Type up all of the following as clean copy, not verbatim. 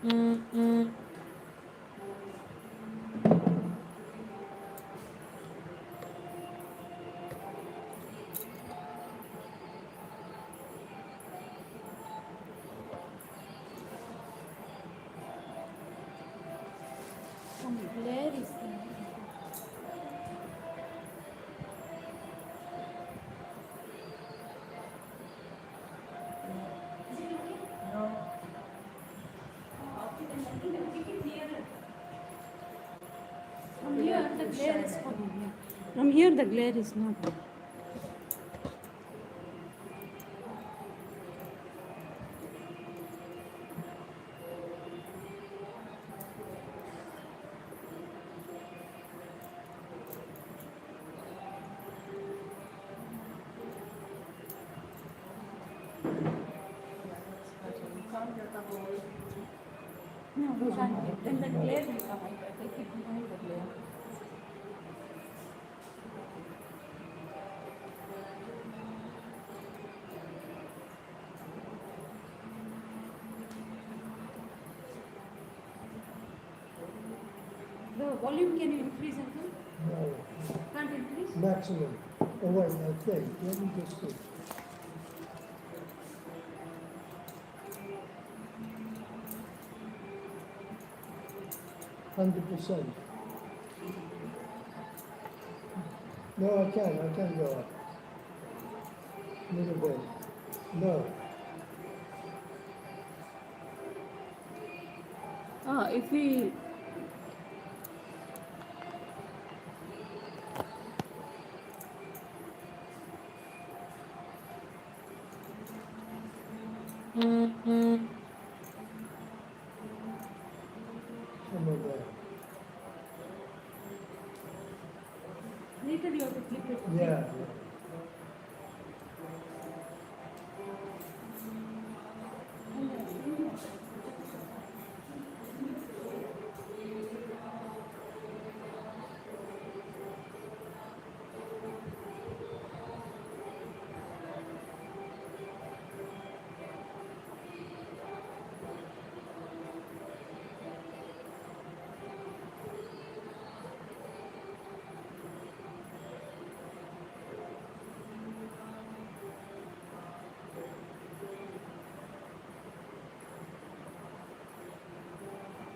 Glare is there. From here the glare is coming. Yeah. From here the glare is not. No, we can't get. Then the glare will come. I take it behind the glare. The volume can you increase uncle? No, Can't increase? maximum. Oh wait, I think. Let me just see. %. No, I can go up. A little bit. No. If we Somewhere there. later you have to click it. Yeah.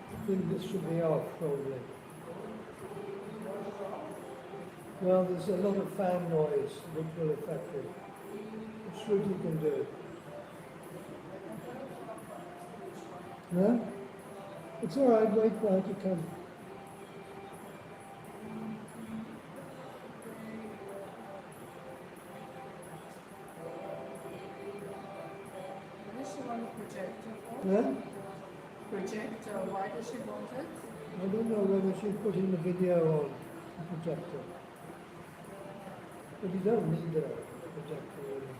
I think this should be off, probably. Well, there's a lot of fan noise which will affect it. Shruti can do it. Huh? It's all right, wait for her to come. Does she want a projector for? Huh? Projector, why does she want it? I don't know whether she's putting the video on the projector. But you don't need a projector, really.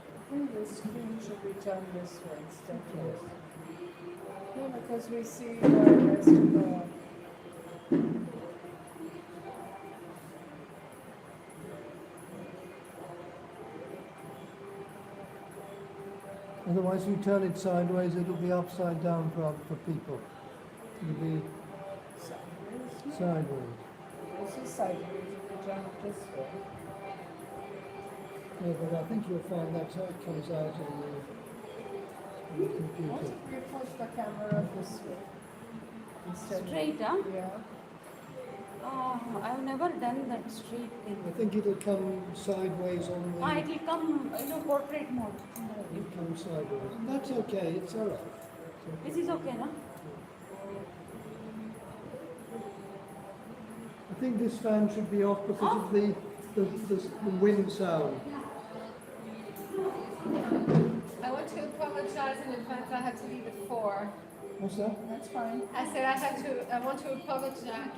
I think the screen should be turned this way instead of this. Yeah, because we see the rest of the... Otherwise, if you turn it sideways, it'll be upside down for people. It'll be Sideways? sideways. This is sideways, if you turn it this way. Yeah, but I think you'll find that's how it comes out on the What computer. if we push the camera this way? Instead Straight, huh? Yeah. I've never done that straight thing. I think it'll come sideways on the... It will come, portrait mode. It'll come sideways. That's okay, it's all right. This is okay, no? I think this fan should be off because of the wind sound. I want to apologize in advance. I had to leave at 4. What's that? That's fine. I said I want to apologize.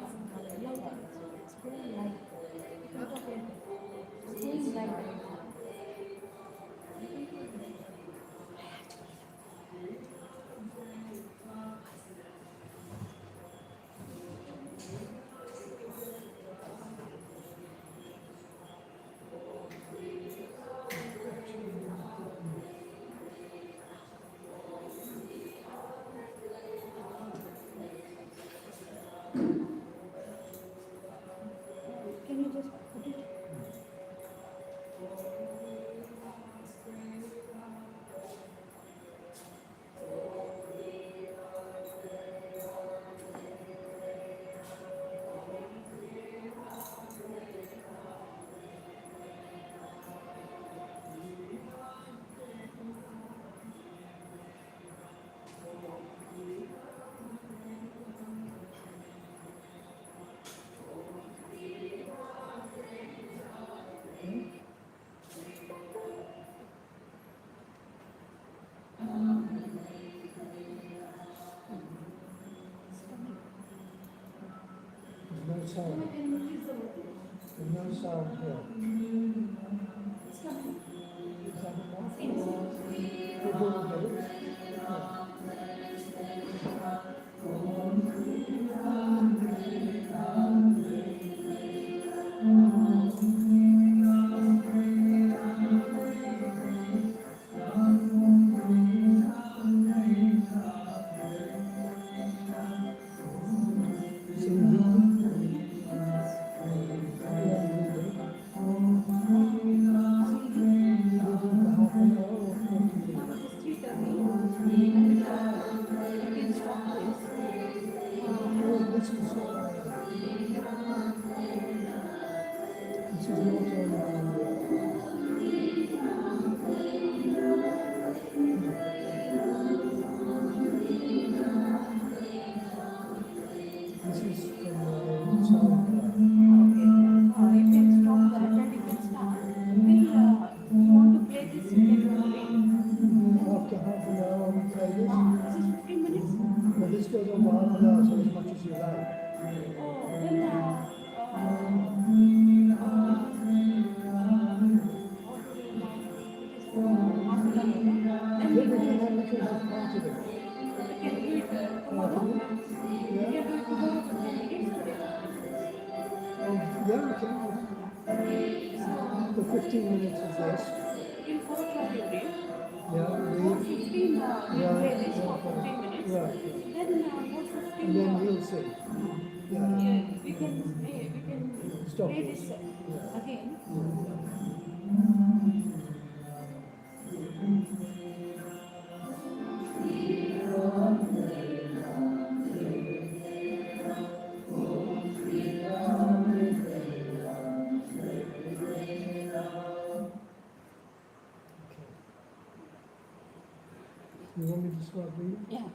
sound. There's no sound here. Is that enough? People will get it? This goes on for half an hour, so as much as you like. Yeah, we can. The 15 minutes is this. In 4 o'clock you read. Yeah, 4:15 you play this for 15 minutes. Right. Then 4:15 And then we'll sing. Yeah. we can Stop play this. this again. You want me to start reading? Yeah.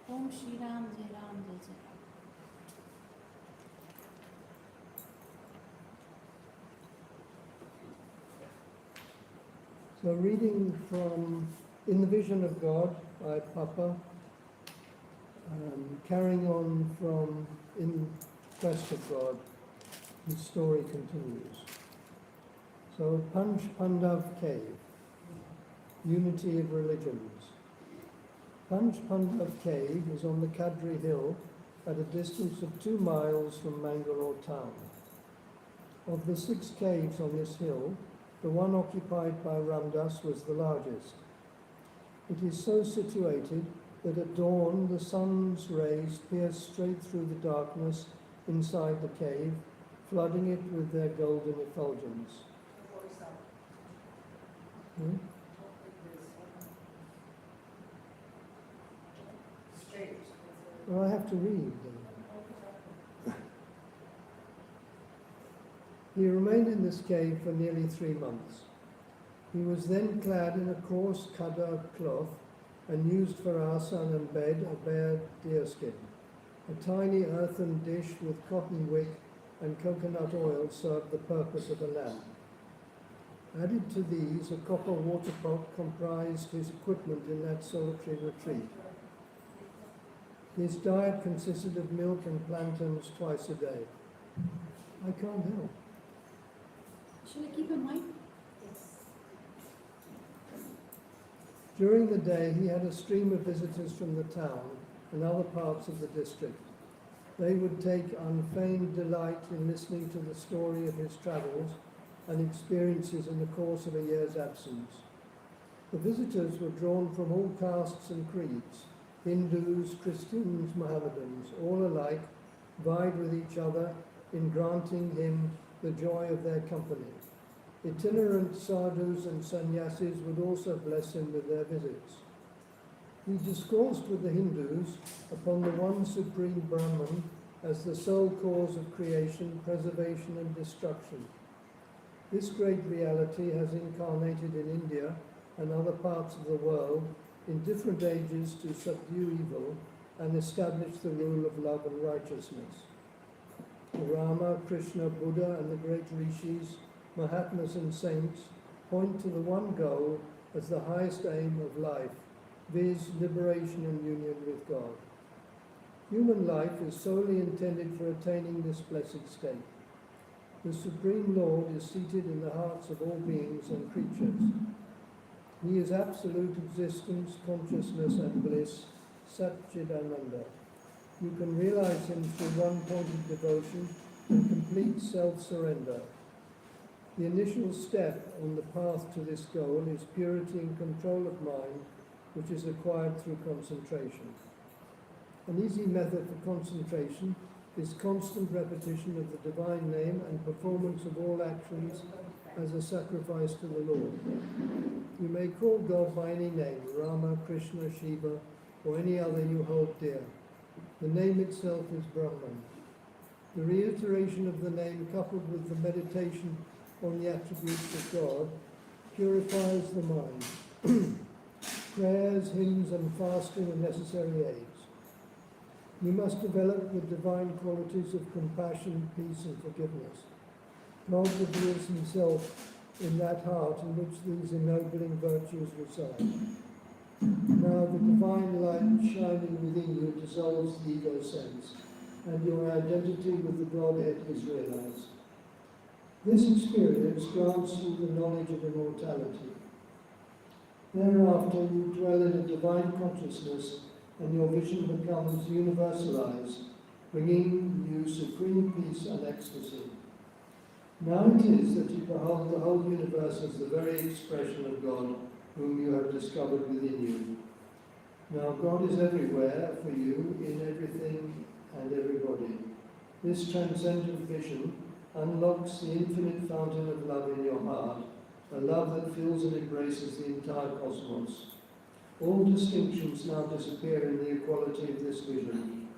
Om Shri Ram Jai Ram Jai Jai Ram. So reading from In the Vision of God by Papa, carrying on from In Quest of God, the story continues. So Panch Pandav Cave, Unity of Religions. Panch Pandav Cave is on the Kadri Hill at a distance of 2 miles from Mangalore town. Of the 6 caves on this hill, the one occupied by Ramdas was the largest. It is so situated that at dawn the sun's rays pierce straight through the darkness inside the cave, flooding it with their golden effulgence. Well, I have to read. He remained in this cave for nearly 3 months. He was then clad in a coarse khada cloth and used for asana and bed a bare deerskin. A tiny earthen dish with cotton wick and coconut oil served the purpose of a lamp. Added to these, a copper water pot comprised his equipment in that solitary retreat. His diet consisted of milk and plantains twice a day. I can't help. Shall I keep a mic? During the day, he had a stream of visitors from the town and other parts of the district. They would take unfeigned delight in listening to the story of his travels and experiences in the course of a year's absence. The visitors were drawn from all castes and creeds, Hindus, Christians, Mohammedans, all alike vied with each other in granting him the joy of their company. Itinerant sadhus and sannyasis would also bless him with their visits. He discoursed with the Hindus upon the one supreme Brahman as the sole cause of creation, preservation and destruction. This great reality has incarnated in India and other parts of the world in different ages to subdue evil and establish the rule of love and righteousness. Rama, Krishna, Buddha and the great rishis, Mahatmas and saints point to the one goal as the highest aim of life, viz. Liberation and union with God. Human life is solely intended for attaining this blessed state. The Supreme Lord is seated in the hearts of all beings and creatures. He is absolute existence, consciousness and bliss, Satchidananda. You can realize him through one-pointed devotion and complete self-surrender. The initial step on the path to this goal is purity and control of mind, which is acquired through concentration. An easy method for concentration is constant repetition of the divine name and performance of all actions as a sacrifice to the Lord. You may call God by any name, Rama, Krishna, Shiva, or any other you hold dear. The name itself is Brahman. The reiteration of the name coupled with the meditation on the attributes of God purifies the mind. Prayers, hymns and fasting are necessary aids. You must develop the divine qualities of compassion, peace and forgiveness. God reveals himself in that heart in which these ennobling virtues reside. Now the divine light shining within you dissolves the ego sense, and your identity with the Godhead is realized. This experience grants you the knowledge of immortality. Thereafter you dwell in a divine consciousness, and your vision becomes universalized, bringing you supreme peace and ecstasy. Now it is that you behold the whole universe as the very expression of God, whom you have discovered within you. Now God is everywhere for you, in everything and everybody. This transcendent vision unlocks the infinite fountain of love in your heart, a love that fills and embraces the entire cosmos. All distinctions now disappear in the equality of this vision.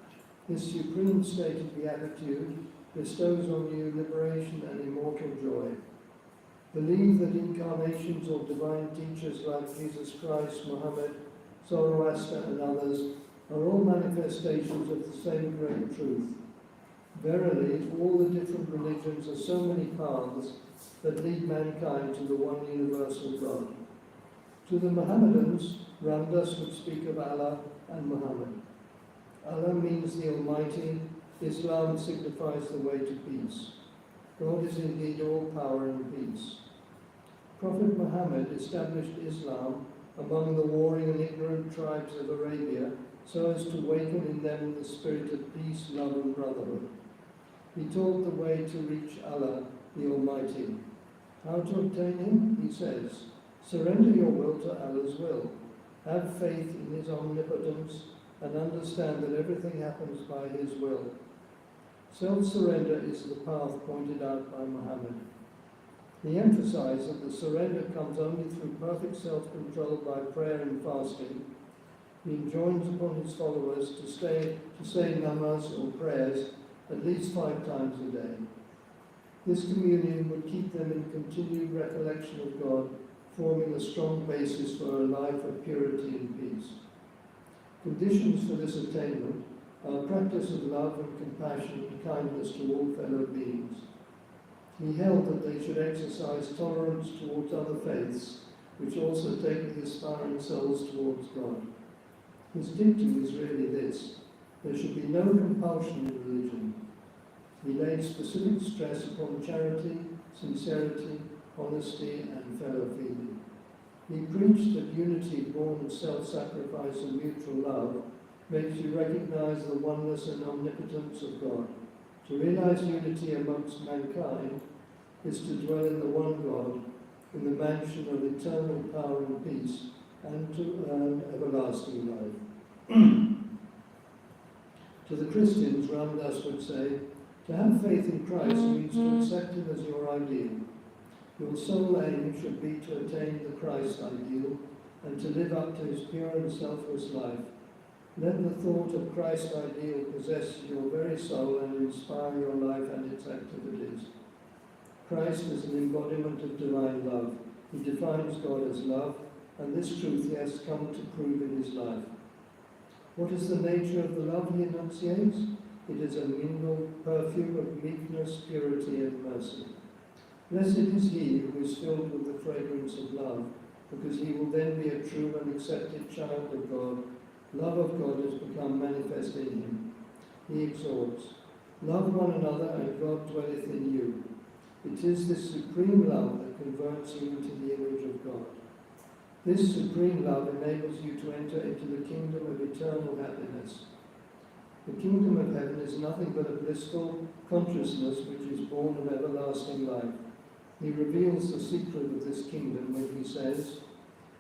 This supreme state of beatitude bestows on you liberation and immortal joy. Believe that incarnations or divine teachers like Jesus Christ, Muhammad, Zoroaster and others are all manifestations of the same great truth. Verily, all the different religions are so many paths that lead mankind to the one universal God. To the Mohammedans, Ramdas would speak of Allah and Muhammad. Allah means the Almighty, Islam signifies the way to peace. God is indeed all power and peace. Prophet Muhammad established Islam among the warring and ignorant tribes of Arabia so as to waken in them the spirit of peace, love and brotherhood. He taught the way to reach Allah, the Almighty. How to obtain him? He says, surrender your will to Allah's will. Have faith in his omnipotence and understand that everything happens by his will. Self-surrender is the path pointed out by Muhammad. He emphasized that the surrender comes only through perfect self-control by prayer and fasting. He enjoins upon his followers to say namaz or prayers at least 5 times a day. This communion would keep them in continued recollection of God, forming a strong basis for a life of purity and peace. Conditions for this attainment are a practice of love and compassion and kindness to all fellow beings. He held that they should exercise tolerance towards other faiths, which also take the aspiring souls towards God. His dictum is really this: there should be no compulsion in religion. He laid specific stress upon charity, sincerity, honesty, and fellow feeling. He preached that unity born of self-sacrifice and mutual love makes you recognize the oneness and omnipotence of God. To realize unity amongst mankind is to dwell in the one God, in the mansion of eternal power and peace, and to earn everlasting life. To the Christians, Ramdas would say, to have faith in Christ means to accept him as your ideal. Your sole aim should be to attain the Christ ideal and to live up to his pure and selfless life. Let the thought of Christ ideal possess your very soul and inspire your life and its activities. Christ is an embodiment of divine love. He defines God as love, and this truth he has come to prove in his life. What is the nature of the love he enunciates? It is a mingled perfume of meekness, purity, and mercy. Blessed is he who is filled with the fragrance of love, because he will then be a true and accepted child of God. Love of God has become manifest in him. he exhorts, "Love one another and God dwelleth in you." It is this supreme love that converts you into the image of God. This supreme love enables you to enter into the kingdom of eternal happiness. The kingdom of heaven is nothing but a blissful consciousness which is born of everlasting life. He reveals the secret of this kingdom when he says,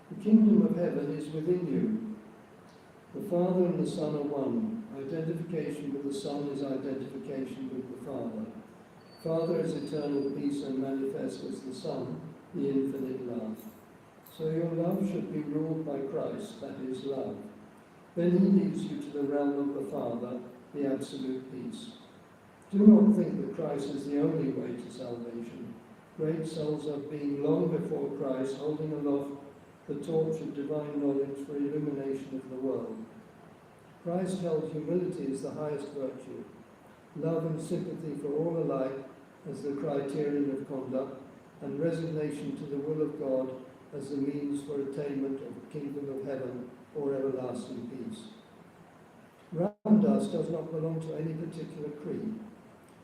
"The kingdom of heaven is within you." The Father and the Son are one. Identification with the Son is identification with the Father. Father is eternal peace and manifest as the Son, the infinite love. So your love should be ruled by Christ, that is love. Then he leads you to the realm of the Father, the absolute peace. Do not think that Christ is the only way to salvation. Great souls have been long before Christ, holding aloft the torch of divine knowledge for illumination of the world. Christ held humility as the highest virtue, love and sympathy for all alike as the criterion of conduct, and resignation to the will of God as the means for attainment of the kingdom of heaven or everlasting peace. Ramdas does not belong to any particular creed.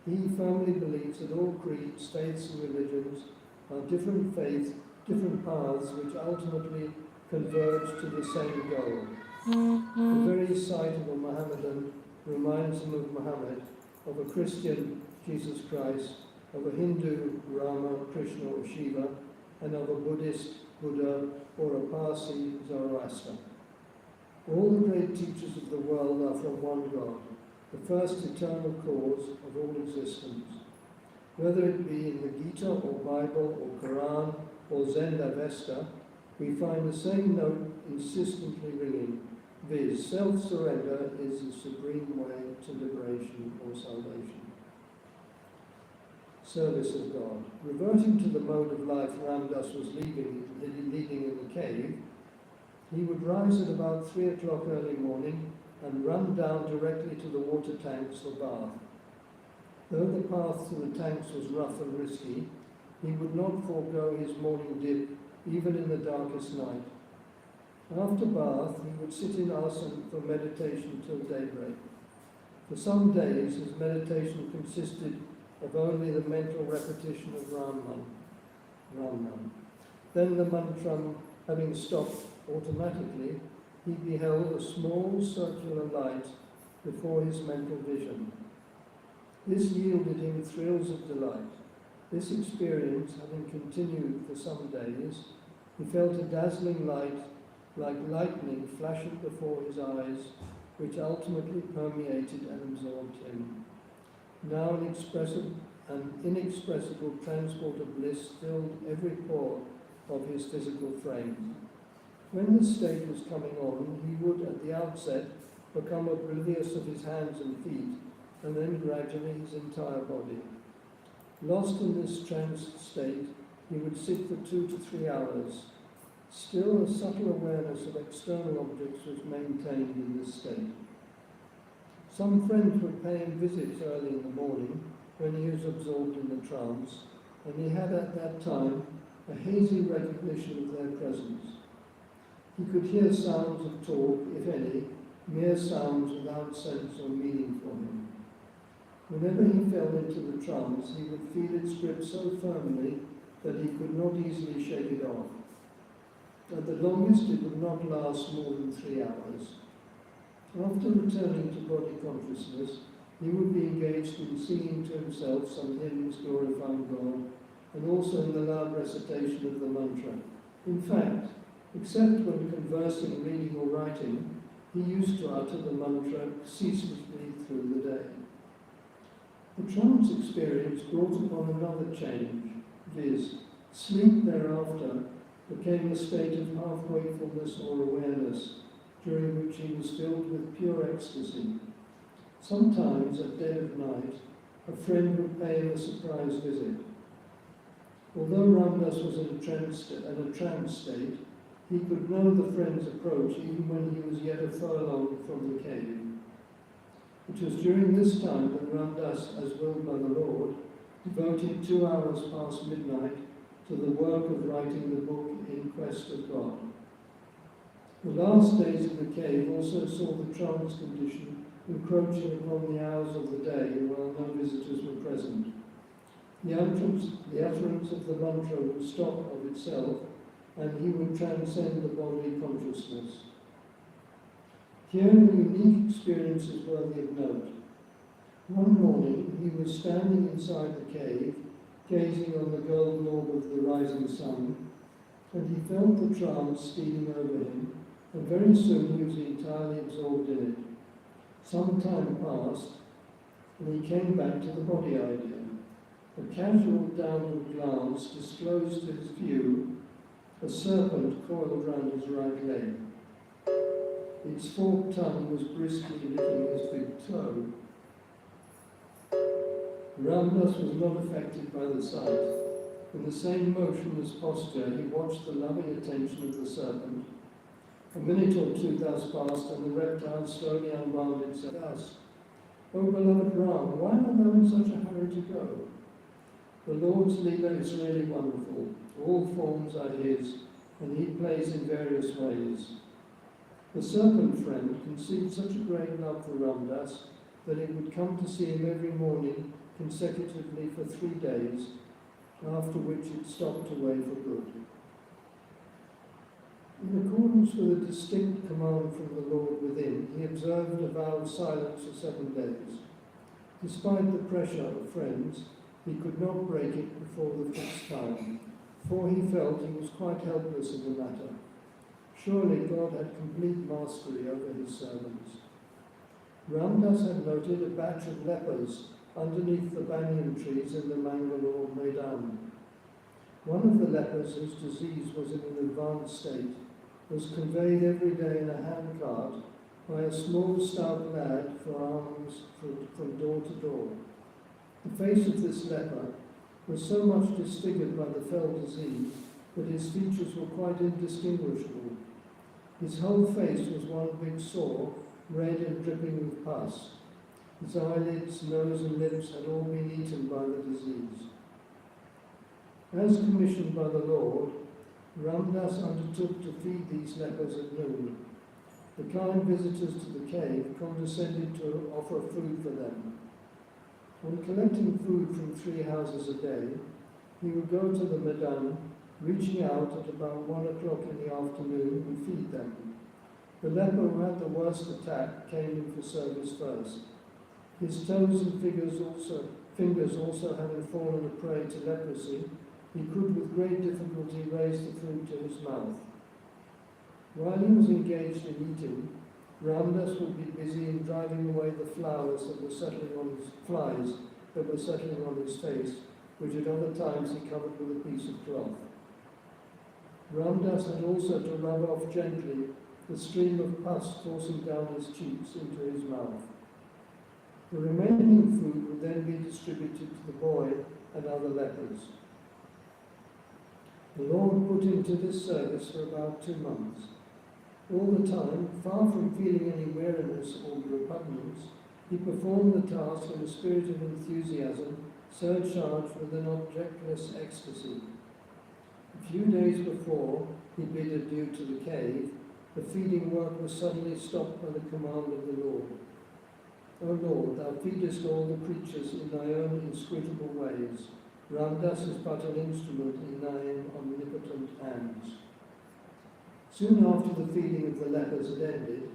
He firmly believes that all creeds, faiths and religions are different faiths, different paths which ultimately converge to the same goal. The very sight of a Mohammedan reminds him of Muhammad, of a Christian, Jesus Christ, of a Hindu, Rama, Krishna or Shiva, and of a Buddhist, Buddha, or a Parsi, Zoroaster. All the great teachers of the world are from one God, the first eternal cause of all existence. Whether it be in the Gita or Bible or Quran or Zen Avesta, we find the same note insistently ringing, viz. Self-surrender is the supreme way to liberation or salvation. Service of God. Reverting to the mode of life Ramdas was leading in the cave, he would rise at about 3 o'clock early morning and run down directly to the water tanks for bath. Though the path to the tanks was rough and risky, he would not forego his morning dip even in the darkest night. After bath, he would sit in asana for meditation till daybreak. For some days, his meditation consisted of only the mental repetition of Ram. Then the mantra having stopped automatically, he beheld a small circular light before his mental vision. This yielded him thrills of delight. This experience having continued for some days, he felt a dazzling light like lightning flashing before his eyes, which ultimately permeated and absorbed him. Now an inexpressible transport of bliss filled every pore of his physical frame. When this state was coming on, he would at the outset become oblivious of his hands and feet, and then gradually his entire body. Lost in this tranced state, he would sit for 2 to 3 hours. Still, a subtle awareness of external objects was maintained in this state. Some friends would pay him visits early in the morning when he was absorbed in the trance, and he had at that time a hazy recognition of their presence. He could hear sounds of talk, if any, mere sounds without sense or meaning for him. Whenever he fell into the trance, he would feel its grip so firmly that he could not easily shake it off. At the longest, it would not last more than 3 hours. After returning to body consciousness, he would be engaged in singing to himself some hymns glorifying God, and also in the loud recitation of the mantra. In fact, except when conversing, reading or writing, he used to utter the mantra ceaselessly through the day. The trance experience brought upon another change, viz. Sleep thereafter became a state of half-wakefulness or awareness, during which he was filled with pure ecstasy. Sometimes, at dead of night, a friend would pay him a surprise visit. Although Ramdas was in a trance state, he could know the friend's approach even when he was yet a furlong from the cave. It was during this time that Ramdas, as willed by the Lord, devoted 2 hours past midnight to the work of writing the book In Quest of God. The last days in the cave also saw the trance condition encroaching upon the hours of the day while no visitors were present. The utterance of the mantra would stop of itself, and he would transcend the bodily consciousness. Here, a unique experience is worthy of note. One morning, he was standing inside the cave, gazing on the golden orb of the rising sun, and he felt the trance stealing over him, and very soon he was entirely absorbed in it. Some time passed, and he came back to the body idea. A casual downward glance disclosed to his view a serpent coiled round his right leg. Its forked tongue was briskly licking his big toe. Ramdas was not affected by the sight. In the same motionless posture, he watched the loving attention of the serpent. A minute or two thus passed, and the reptile slowly unwound itself thus. "O beloved Ram, why art thou in such a hurry to go? The Lord's Leela is really wonderful. All forms are his, and he plays in various ways." The serpent friend conceived such a great love for Ramdas that it would come to see him every morning consecutively for 3 days, after which it stopped away for good. In accordance with a distinct command from the Lord within, he observed a vow of silence for 7 days. Despite the pressure of friends, he could not break it before the fixed time, for he felt he was quite helpless in the matter. Surely God had complete mastery over his servants. Ramdas had noted a batch of lepers underneath the banyan trees in the Mangalore Maidan. One of the lepers, whose disease was in an advanced state, was conveyed every day in a handcart by a small stout lad for alms from door to door. The face of this leper was so much disfigured by the fell disease that his features were quite indistinguishable. His whole face was one big sore, red and dripping with pus. His eyelids, nose and lips had all been eaten by the disease. As commissioned by the Lord, Ramdas undertook to feed these lepers at noon. The kind visitors to the cave condescended to offer food for them. On collecting food from 3 houses a day, he would go to the Maidan, reaching out at about 1 o'clock in the afternoon and feed them. The leper who had the worst attack came in for service first. His toes and fingers also having fallen a prey to leprosy, he could with great difficulty raise the food to his mouth. While he was engaged in eating, Ramdas would be busy in driving away the flies that were settling on his face, which at other times he covered with a piece of cloth. Ramdas had also to rub off gently the stream of pus coursing down his cheeks into his mouth. The remaining food would then be distributed to the boy and other lepers. The Lord put him to this service for about 2 months. All the time, far from feeling any weariness or repugnance, he performed the task in a spirit of enthusiasm, surcharged with an objectless ecstasy. A few days before he bid adieu to the cave, the feeding work was suddenly stopped by the command of the Lord. O Lord, thou feedest all the creatures in thy own inscrutable ways. Ramdas is but an instrument in thine omnipotent hands. Soon after the feeding of the lepers had ended,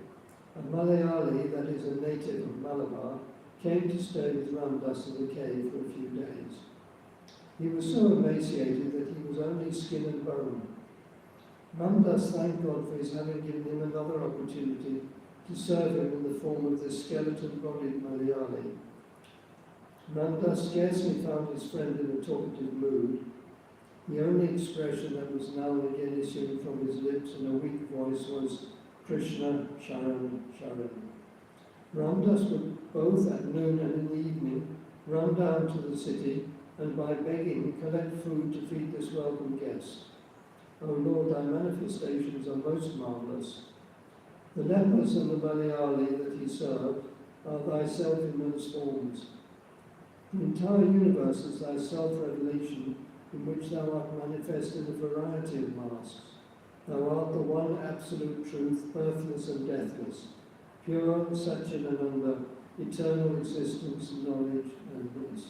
a Malayali, that is a native of Malabar, came to stay with Ramdas in the cave for a few days. He was so emaciated that he was only skin and bone. Ramdas thanked God for his having given him another opportunity to serve him in the form of this skeleton-bodied Malayali. Ramdas scarcely found his friend in a talkative mood. The only expression that was now and again issuing from his lips in a weak voice was, "Krishna, Sharan, Sharan." Ramdas would both at noon and in the evening run down to the city and by begging collect food to feed this welcome guest. O Lord, thy manifestations are most marvellous. The lepers and the Malayali that he served are thyself in those forms. The entire universe is thy self-revelation, in which thou art manifest in a variety of masks. Thou art the one absolute truth, birthless and deathless, pure Satchidananda, eternal existence, knowledge and bliss.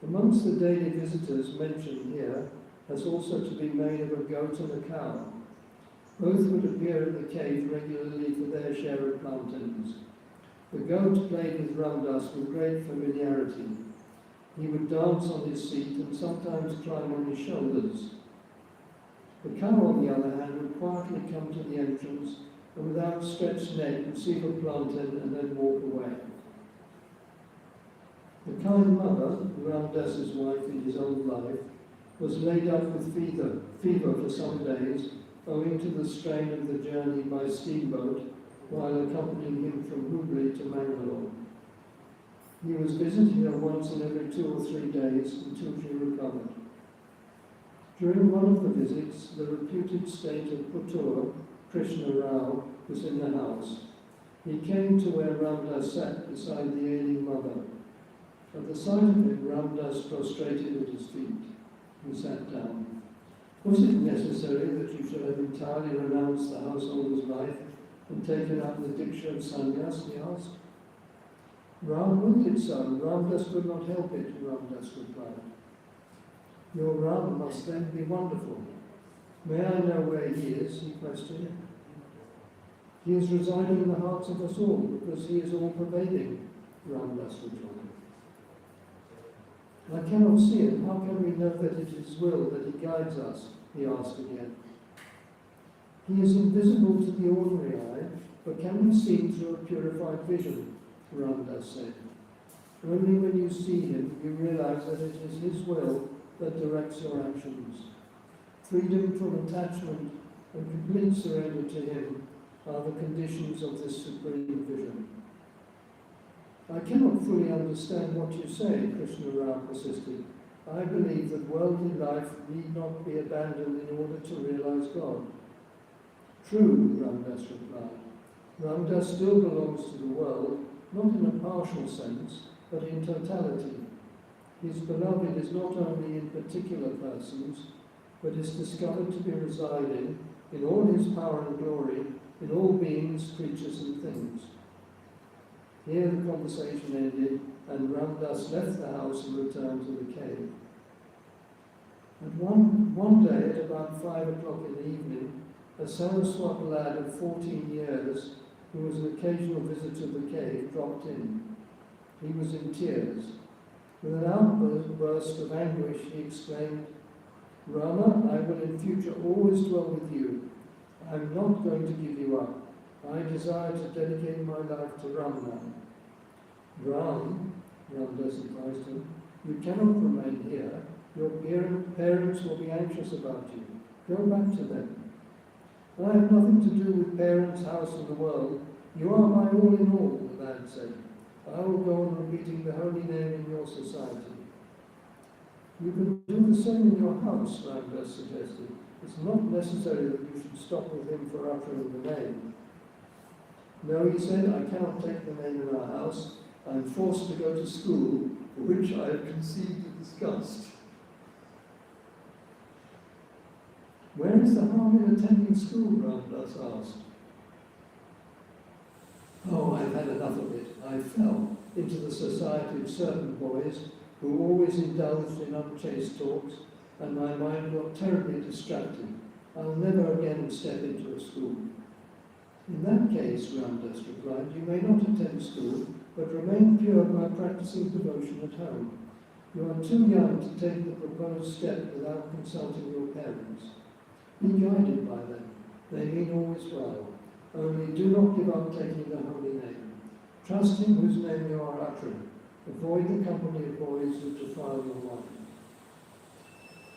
Amongst the daily visitors mentioned here has also to be made of a goat and a cow. Both would appear at the cave regularly for their share of plantains. The goat played with Ramdas with great familiarity. He would dance on his seat and sometimes climb on his shoulders. The cow, on the other hand, would quietly come to the entrance and with outstretched neck receive a plantain and then walk away. The kind mother, Ramdas's wife in his old life, was laid up with fever for some days, owing to the strain of the journey by steamboat while accompanying him from Hubli to Mangalore. He was visited her once in every 2 or 3 days until she recovered. During one of the visits, the reputed state of Puttur, Krishna Rao, was in the house. He came to where Ramdas sat beside the ailing mother. At the sight of him, Ramdas prostrated at his feet. He sat down. Was it necessary that you should have entirely renounced the householder's life and taken up the diksha of sannyas? He asked. Ram willed it so. Ramdas could not help it, Ramdas replied. Your Ram must then be wonderful. May I know where he is? He questioned. He is residing in the hearts of us all because he is all-pervading, Ramdas rejoined. I cannot see him. How can we know that it is his will that he guides us? He asked again. He is invisible to the ordinary eye, but can be seen through a purified vision, Ramdas said. Only when you see him, you realize that it is his will that directs your actions. Freedom from attachment and complete surrender to him are the conditions of this supreme vision. I cannot fully understand what you say, Krishna Rao persisted. I believe that worldly life need not be abandoned in order to realize God. True, Ramdas replied. Ramdas still belongs to the world, not in a partial sense, but in totality. His beloved is not only in particular persons, but is discovered to be residing in all his power and glory, in all beings, creatures and things. Here the conversation ended, and Ramdas left the house and returned to the cave. And one day, at about 5 o'clock in the evening, a Saraswat lad of 14 years, who was an occasional visitor to the cave, dropped in. He was in tears. With an outburst of anguish, he exclaimed, Rama, I will in future always dwell with you. I am not going to give you up. I desire to dedicate my life to Rama. Ram, Ramdas advised him, you cannot remain here. Your parents will be anxious about you. Go back to them. I have nothing to do with parents, house and the world. You are my all in all, the lad said. I will go on repeating the holy name in your society. You can do the same in your house, Ramdas suggested. It's not necessary that you should stop with him for uttering the name. No, he said, I cannot take the name in our house. I am forced to go to school, for which I have conceived a disgust. Where is the harm in attending school? Ramdas asked. Oh, I've had enough of it. I fell into the society of certain boys who always indulged in unchaste talks, and my mind got terribly distracted. I'll never again step into a school. In that case, Ramdas replied, you may not attend school, but remain pure by practicing devotion at home. You are too young to take the proposed step without consulting your parents. Be guided by them. They mean always well. Only do not give up taking the holy name. Trust in whose name you are uttering. Avoid the company of boys who defile your mind.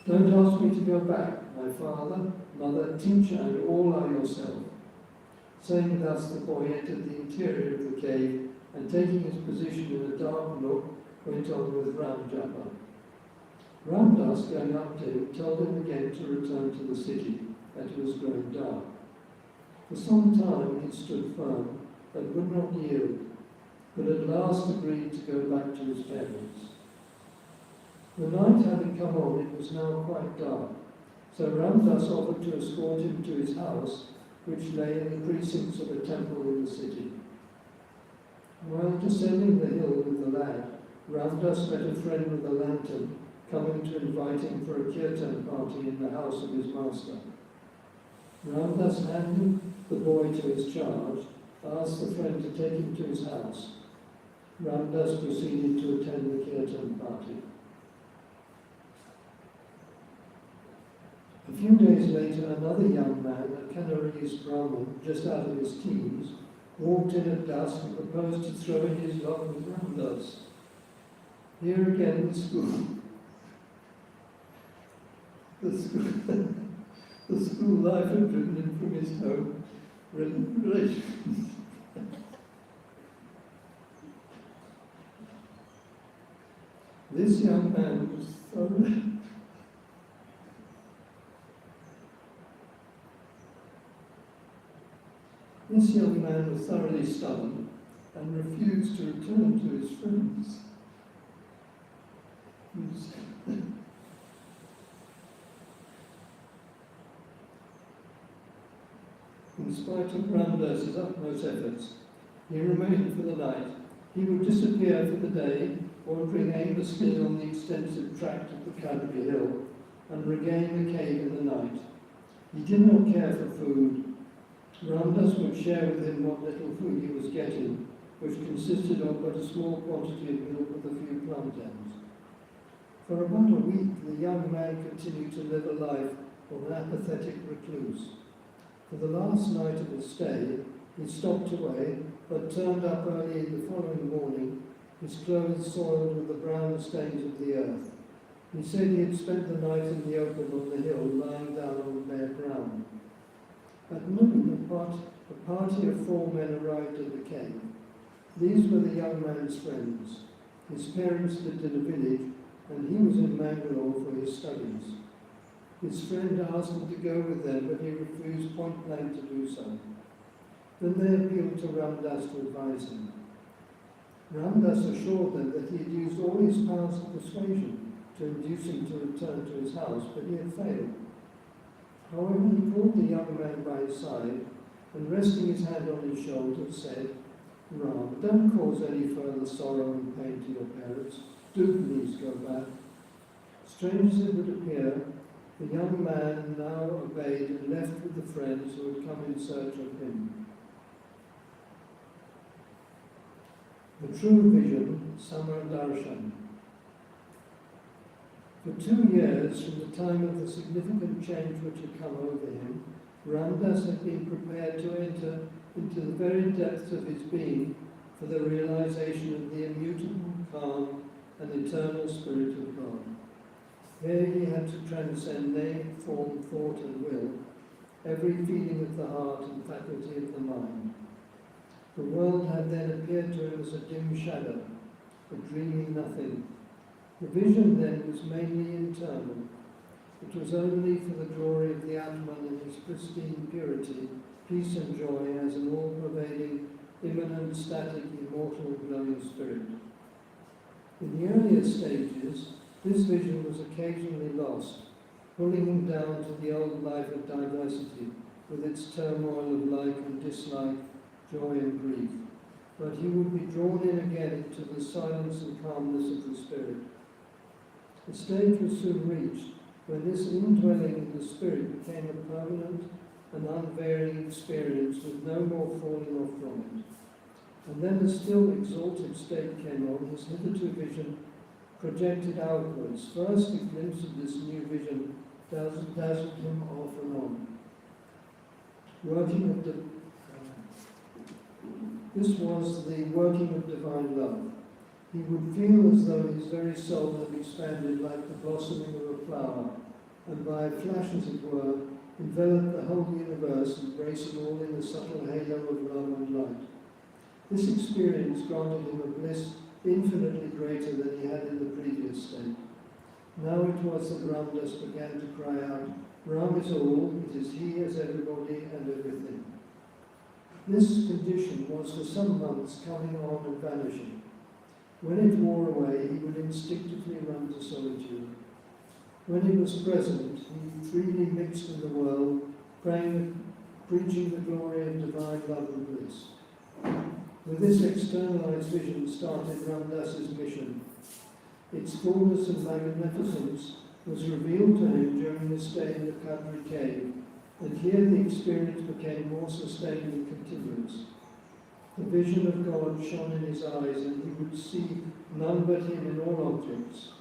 Don't ask me to go back. My father, mother, teacher, and all are yourself. Saying thus, the boy entered the interior of the cave and taking his position in a dark nook, went on with Ram Japa. Ramdas, going up to him, told him again to return to the city, that it was growing dark. For some time he stood firm, but would not yield, but at last agreed to go back to his parents. The night having come on, it was now quite dark, so Ramdas offered to escort him to his house, which lay in the precincts of a temple in the city. While descending the hill with the lad, Ramdas met a friend with a lantern coming to invite him for a kirtan party in the house of his master. Ramdas handed the boy to his charge, asked the friend to take him to his house. Ramdas proceeded to attend the kirtan party. A few days later, another young man, a Canarese Brahmin, just out of his teens, walked in at dusk and proposed to throw in his lot with Ramdas. Here again, the school life had driven him from his home, relations. This young man was thoroughly stubborn and refused to return to his friends. In spite of Ramdas's utmost efforts, he remained for the night. He would disappear for the day, wandering aimlessly on the extensive tract of the Kadri hill, and regain the cave in the night. He did not care for food. Ramdas would share with him what little food he was getting, which consisted of but a small quantity of milk with a few plantains. For about a week, the young man continued to live a life of an apathetic recluse. For the last night of his stay, he stopped away, but turned up early the following morning, his clothes soiled with the brown stains of the earth. He said he had spent the night in the open on the hill, lying down on the bare ground. At noon, a party of 4 men arrived at the cave. These were the young man's friends. His parents lived in a village, and he was in Mangalore for his studies. His friend asked him to go with them, but he refused point blank to do so. Then they appealed to Ramdas to advise him. Ramdas assured them that he had used all his powers of persuasion to induce him to return to his house, but he had failed. However, he called the young man by his side and, resting his hand on his shoulder, said, "Ram, don't cause any further sorrow and pain to your parents. Do please go back." Strange as it would appear, the young man now obeyed and left with the friends who had come in search of him. The true vision, Samardarshan. For 2 years, from the time of the significant change which had come over him, Ramdas had been prepared to enter into the very depths of his being for the realization of the immutable, calm, and eternal Spirit of God. Here he had to transcend name, form, thought, and will, every feeling of the heart and faculty of the mind. The world had then appeared to him as a dim shadow, a dreamy nothing. The vision then was mainly internal. It was only for the glory of the Atman in his pristine purity, peace and joy as an all-pervading, immanent, static, immortal, glowing spirit. In the earlier stages, this vision was occasionally lost, pulling him down to the old life of diversity, with its turmoil of like and dislike, joy and grief. But he would be drawn in again into the silence and calmness of the spirit. The stage was soon reached when this indwelling in the spirit became a permanent and unvarying experience with no more falling off from it. And then a still exalted state came on, his hitherto vision projected outwards. First, a glimpse of this new vision dazzled him off and on. This was the working of divine love. He would feel as though his very soul had expanded like the blossoming of a flower, and by a flash, as it were, enveloped the whole universe, embracing all in a subtle halo of love and light. This experience granted him a bliss infinitely greater than he had in the previous state. Now it was that Ramdas began to cry out, "Ram is all, it is he as everybody and everything." This condition was for some months coming on and vanishing. When it wore away, he would instinctively run to solitude. When it was present, he freely mixed in the world, praying preaching the glory of divine love and bliss. With this externalized vision started Ramdas's mission. Its fullness and magnificence was revealed to him during his stay in the Kadri cave, and here the experience became more sustained and continuous. The vision of God shone in his eyes, and he would see none but him in all objects.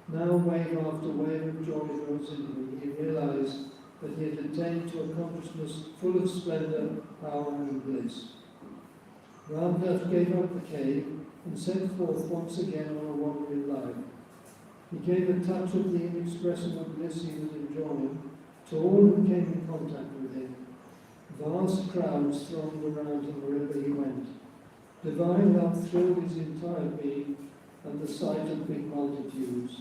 Now wave after wave of joy rose in him. He realized that he had attained to a consciousness full of splendor, power, and bliss. Ramdas gave up the cave and set forth once again on a wandering life. He gave a touch of the inexpressible bliss he was enjoying to all who came in contact with him. Vast crowds thronged around him wherever he went. Divine love thrilled his entire being at the sight of big multitudes.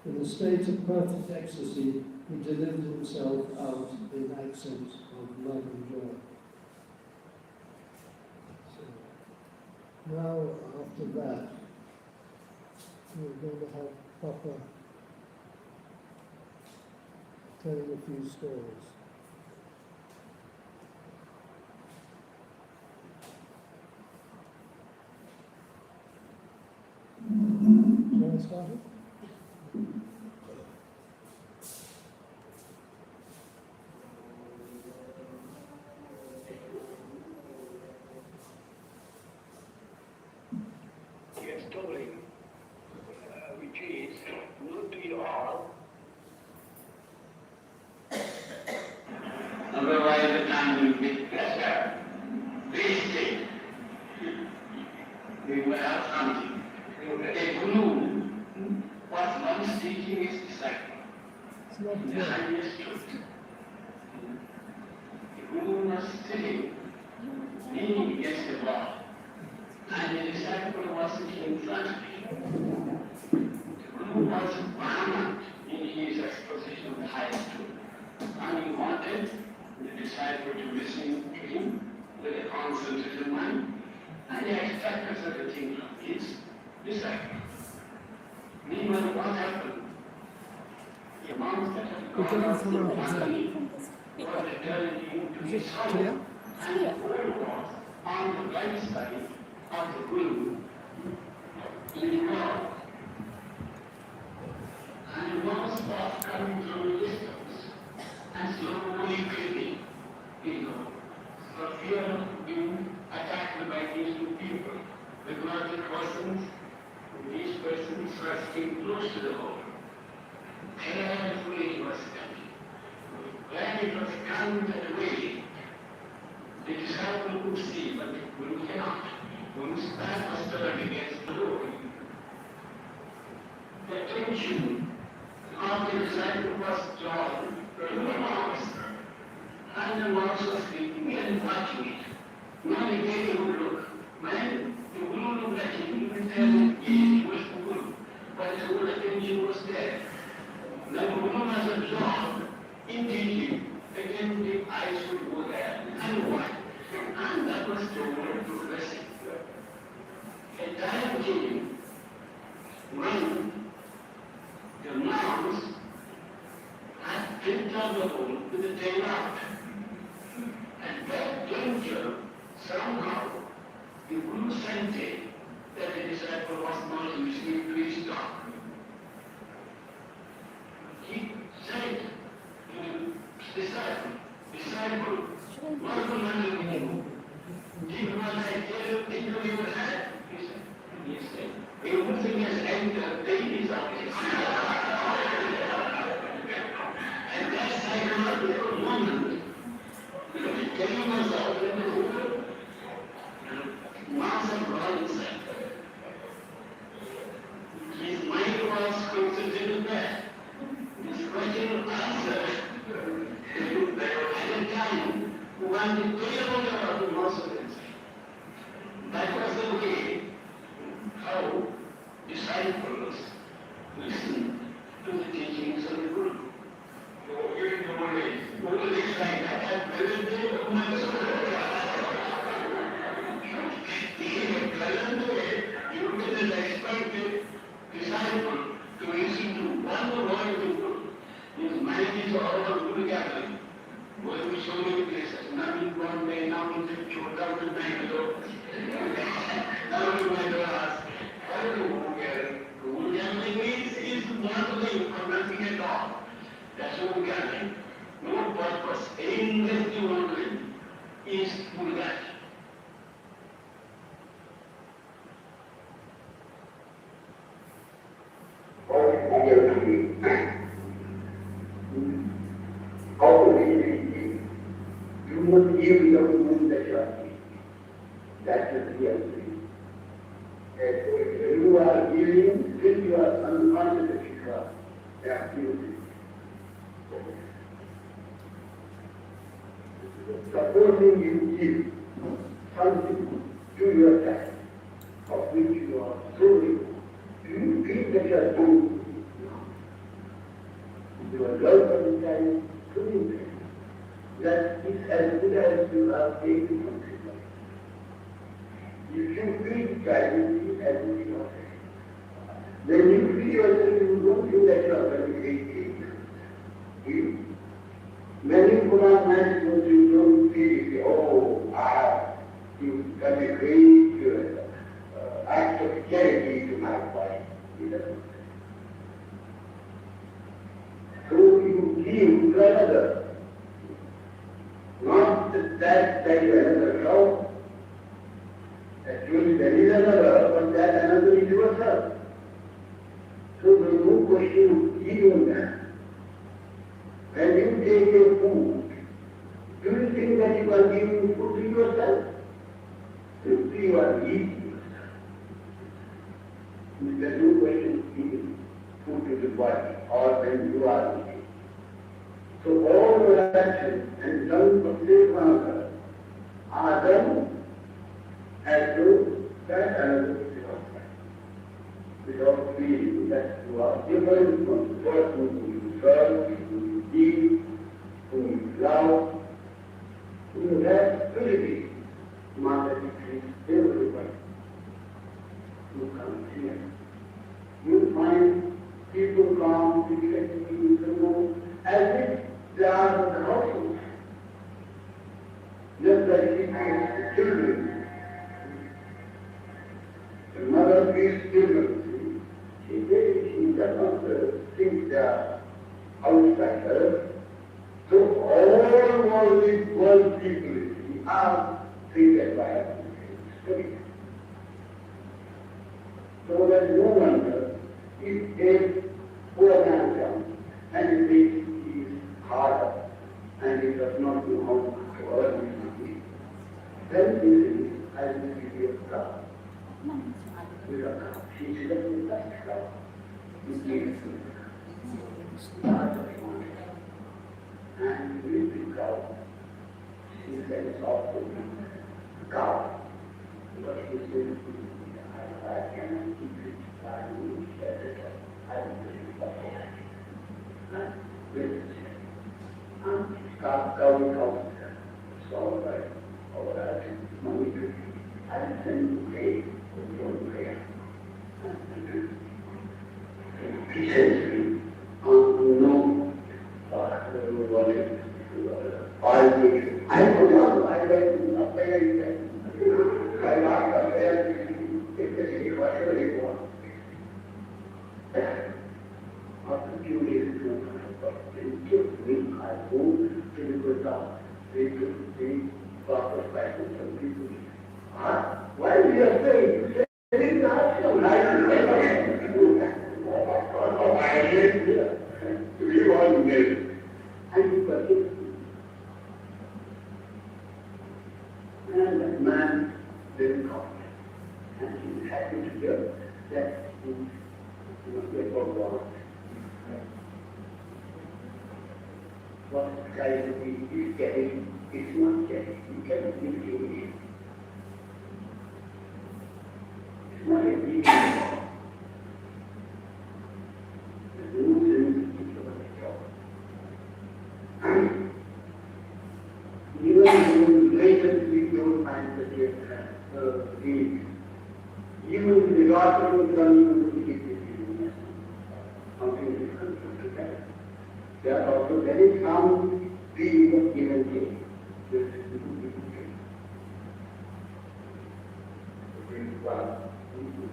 In a state of perfect ecstasy, he delivered himself out in accents of love and joy. So, now, after that, we're going to have Papa telling a few stories. Shall I start it? Which is known to you all. Otherwise, the time will be lesser. Wasted. We will have something. A guru was once teaching his disciple the highest truth. The guru was sitting, leaning against the wall, and the disciple was sitting in front of him. Who was violent in his exposition of the highest truth, and he wanted the disciple to listen to him with a concentrated mind, and he expected certain things from his disciple. Meanwhile, what happened? The monks that had gone out to the company were returning to his home, and the whole was on the right side of the guru in the wall. And the monks was coming from a distance and slowly creeping, for fear of being attacked by these two people, because these persons were staying close to the hole. Carefully he was coming. When it was coming that way, the disciple could see, but the guru cannot. Guru's back was turned against the door. The attention of the disciple was drawn to the monks, and the monks were sleeping and watching it. Now again he would look. When the guru looked at him, he would tell him he was the guru, but his whole attention was there. Now the guru was absorbed in teaching. Again the eyes would go there and watch, and that was the word progressing. A time came when the monks had picked up the hole with the tail out. And that danger, somehow, the guru sensed that the disciple was not listening to his talk. He said to the disciple, what will I do? Did what I tell you into your head? He said, yes, sir. Everything has entered, pain is out. And that psychological moment, telling myself in the world, mass of God inside. His mind was concentrated there. His question was answered. At a time when the clear about the mass of inside. That was the way how disciples listen to the teachings of the Guru. Disciple to listen to one word of the Guru. His mind is all about Guru gathering, going to so many places, none one day, now he's in Chota, to Bangalore. Now you might ask, why do you move here? Pool gambling is not doing for nothing at all. That's pool gambling. No purpose. Aimless you want to live is pool gambling. How to really you must give without knowing that you are giving. That is the real thing. You are giving, then you are unconscious that you are giving. Supposing you give something to your child of which you are so rich, do you feel that you are doing? Your love for the child to him. That is as good as you are taking something. If you feel child, you feel as if you are taking. When you feel yourself, you don't feel that you are very great. Many Quran messages you don't feel, oh, you've done a great act of charity to my wife. He doesn't. So you give to another. Not that you another love. Actually there is another, but that another is yourself. So there is no question of giving that. When you take a food, do you think that you are giving food to yourself? Simply you are eating yourself. There is no question of giving food to the body or when you are eating. So all your actions and done for sake of another are done as though that another is outside. Without feeling that you are different from the person who you serve, who you give, who you love, who you have spiritually, Mother treats everybody who comes here. You find people come to check you as if they are in the household. Just like she treats the children. The mother treats children. She does not think they are outsiders. So all these world people are treated by a spirit. So there is no wonder if a poor man comes and he thinks he is harder and he does not know how to earn his money, then he says, I will give you a cow. With a cow. She says, that's a cow. He gives him a cow. And with the cow, she says, also cow. But he says, I cannot keep it. I will share it. I will do it for and with it. And cow. So all right. All right. Money to I will send you pay with your prayer. He says to me, no, what is it? I put on, I went up there, I knocked up there, whatever he wants. After 2 days, they took me, I moved to the Gujarat. They took the proper practice of people. Why do you say? You say it is not so nice. I live here. We want this. And he forgives me. And that man didn't come. And he was happy to hear that he was all wrong. What kind he is getting is not getting. He cannot give you. It's not a big deal. The Muslims teach about the job. Even in relations we don't find that they have deeds. Even the gospel of the even something different from that. There are also very some being of give and take. this little thing. Between one and two.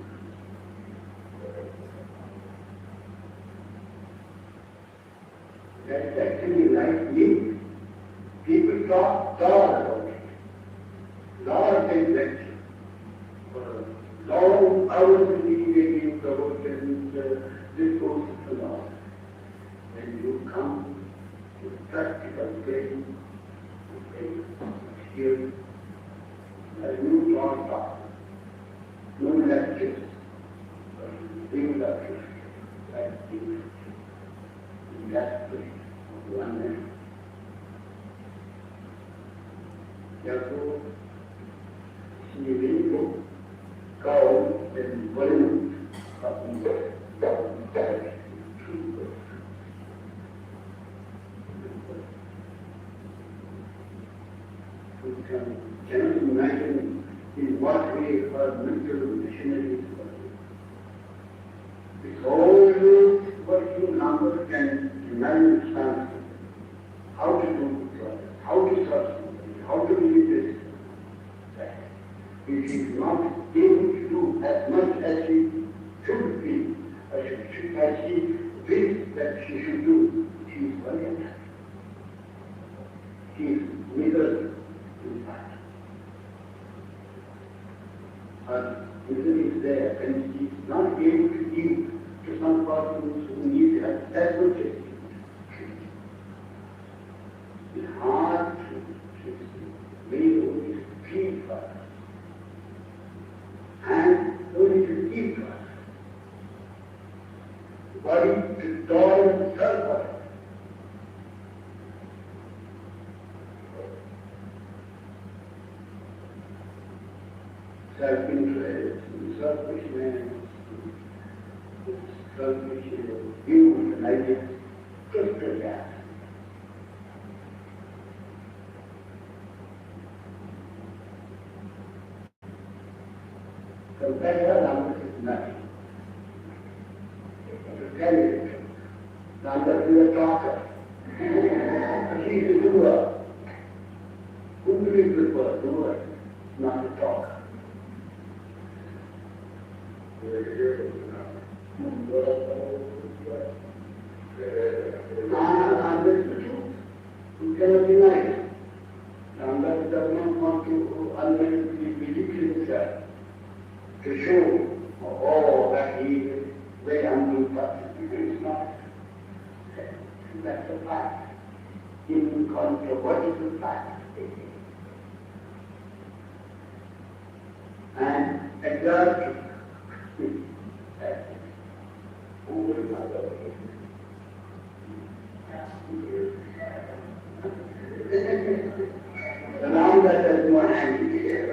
That's actually like me. People talk about it. Large and lecture. Long hours of reading promotions, discourses and all. When you come to practical training, here, you don't talk. No lectures, regular practice. That's one man. Therefore, she will go and volume of the we cannot imagine in what way her mental machinery is working. With all those working numbers can imagine something. How to do it, how to solve something, how to do this. If she is not able to do as much as she should be, as she thinks that she should do, she is very unhappy. She is miserable, in fact. Her misery is there, and she is not able to give to some persons who need her as much as she should. It's hard to very only feel for her. And only to eat for her. The body to toil and serve for her. Self-interest, selfishness, selfish views and ideas, crystal gas. Compare numbers is nothing. To tell you the truth, numbers is a talker. She is a doer. Who do you prefer, doer, not a talker? Numbers is the truth. You cannot deny it. Numbers does not want to unnecessarily belittle himself, to show all that he is very humble person. It is not. That's a fact. Incontrovertible fact. And exalt now that there's no hand here.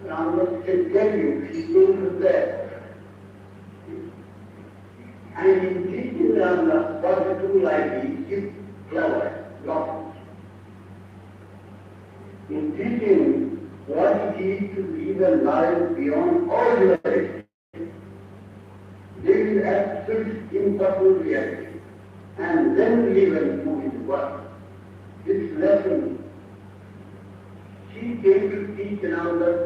Kanhangad can tell you, he is there. And in teaching Kanhangad what to do like these, give flowers, blossoms. In teaching what it is to live a life beyond all reality, live in absolute impersonal reality, and then live and move in the world. This lesson, she came to teach Kanhangad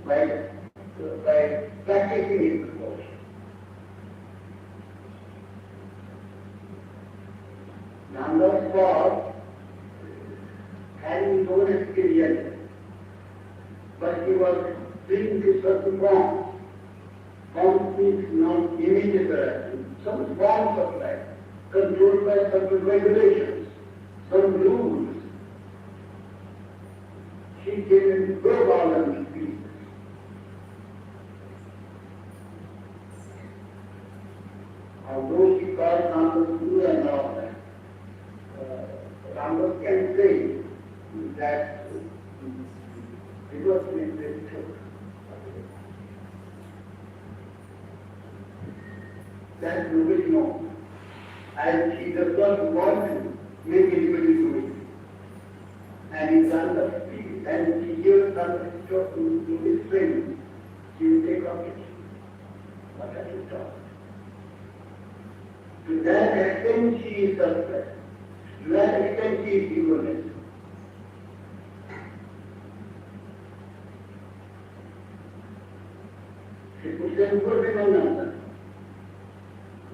by practicing his devotion. Kanhangad was having his own experience, but he was being to certain forms. Forms means not immediate, some forms of life, controlled by certain regulations, some rules. She came and broke all of these pieces. Although she called Kanhangad Guru and all that, Kanhangad can say that it was with truth. That nobody knows. And he does not want to make anybody do it. And he does not speak. And he hears Kanhangad talk to his friends. He will take up it. What are you talking? To that extent she is selfless. To that extent she is egoist. She puts them good in another.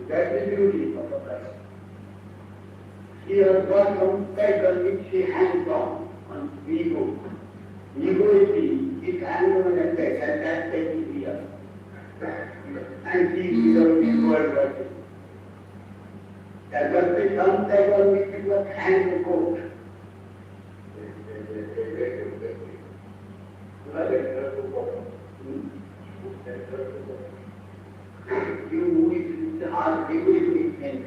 That is the beauty of a person. She has got some title which she hangs on ego. Ego is the hangs on a peg, and that peg is real. And she is without the world working. There must be some peg on which it must hang the coat. You is the heart, ego is the intent.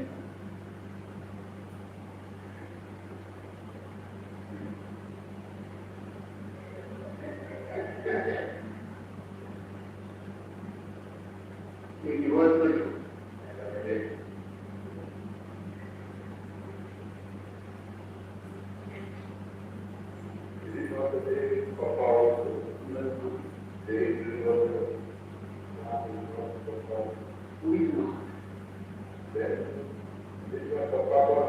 It was for you. It is not a day of our day Who is not? Then, it is not the power.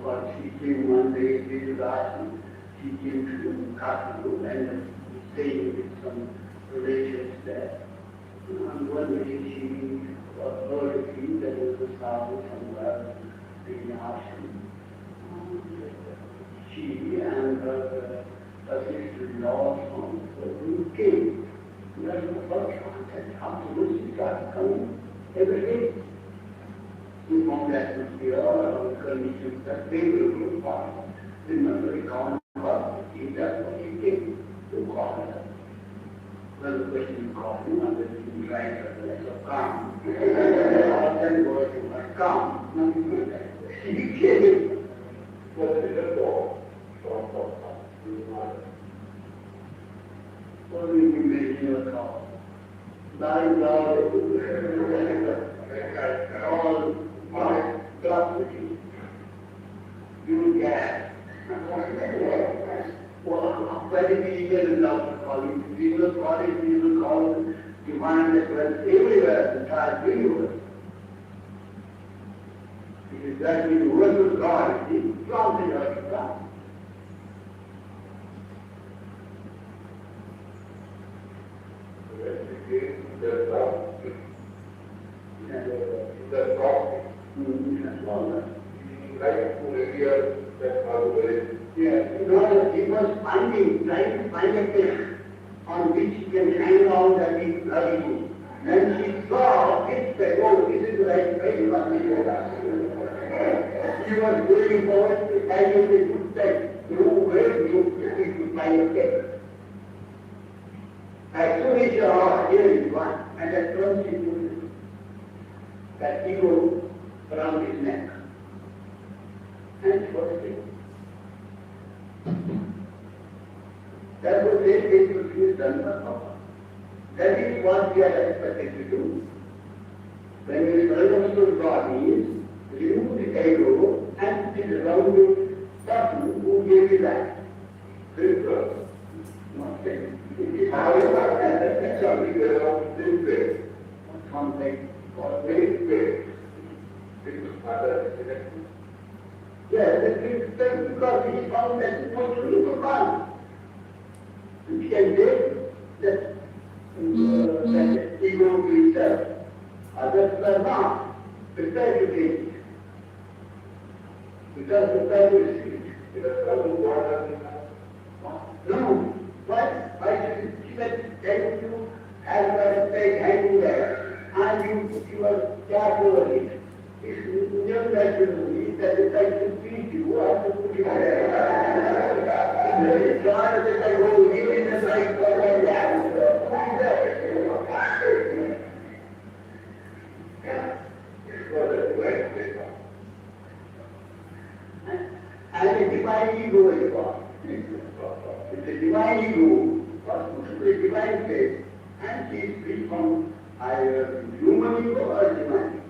What she came one day, she was asking, she came to the castle and staying with some relations there. And one day she heard a thing that there was a sadhu somewhere in the ashram. She and her sister-in-law came. That's the first contact. Afterwards she started coming every day. We found atmosphere or conditions that favorable for us. Remember, he can't call it. That's what he came to call it. Well, the question is calling, and then he tries to let her calm. Then go to her calm. Nothing like that. He came. What is the door? What do you make your call? Thy God, all property, you get. Well, very legal love to call it. We will call it, we will call it divine as well everywhere, the entire universe. It is that universal God, it is from the earth God. The top, like to area that are very. Yes, he was trying to find a place on which he can hang on that he bloody good. And she saw this way, oh, this is the right place, he was going forward to find a good step, through where to find a step. As soon as she saw, here is one, and at once she put that ego around his neck. And she was still. That was very painful to his dharma. That is what we are expected to do. When we surrender to God means, remove the ego and put it around the person who gave you that. Not saying. How is that? Something around this way. Something. Or this way. This is other. Yes, it is because he found that it was really for God. He can take that ego to himself. Others are not prepared to take it. Because prepared to receive it. It is some water. No. Why should you tell you have a peg hanging there and you are careful of it? It's never naturally that if I should feed you, I have to put it there. It's not that I go live in the night for my dad. And the divine ego is gone. It's a divine ego, possibly a divine faith, and she is free from either human ego or divine ego.